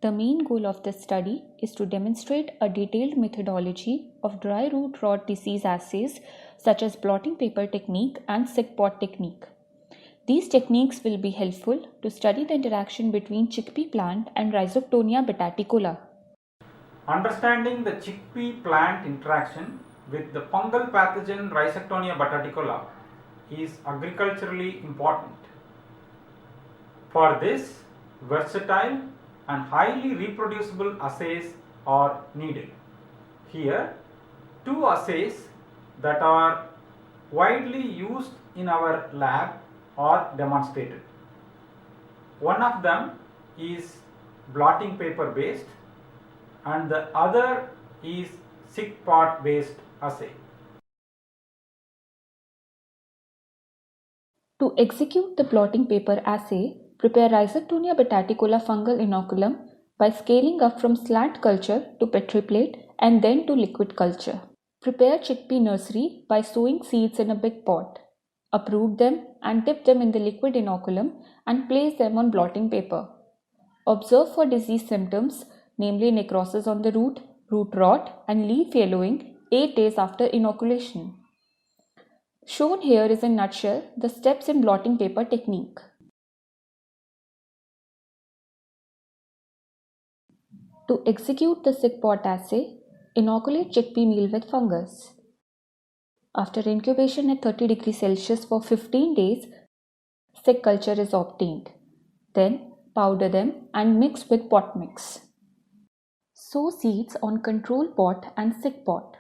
The main goal of this study is to demonstrate a detailed methodology of dry root rot disease assays such as blotting paper technique and sick pot technique. These techniques will be helpful to study the interaction between chickpea plant and Rhizoctonia bataticola. Understanding the chickpea plant interaction with the fungal pathogen Rhizoctonia bataticola is agriculturally important. For this, versatile and highly reproducible assays are needed. Here, two assays that are widely used in our lab are demonstrated. One of them is blotting paper based and the other is sick pot based assay. To execute the blotting paper assay, prepare Rhizoctonia bataticola fungal inoculum by scaling up from slant culture to petri plate and then to liquid culture. Prepare chickpea nursery by sowing seeds in a big pot. Uproot them and dip them in the liquid inoculum and place them on blotting paper. Observe for disease symptoms, namely necrosis on the root, root rot and leaf yellowing 8 days after inoculation. Shown here is in a nutshell the steps in blotting paper technique. To execute the sick pot assay, inoculate chickpea meal with fungus. After incubation at 30 degrees Celsius for 15 days, sick culture is obtained. Then powder them and mix with pot mix. Sow seeds on control pot and sick pot.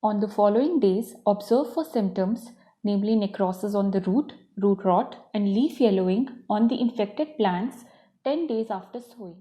On the following days, observe for symptoms, namely necrosis on the root, root rot and leaf yellowing on the infected plants 10 days after sowing.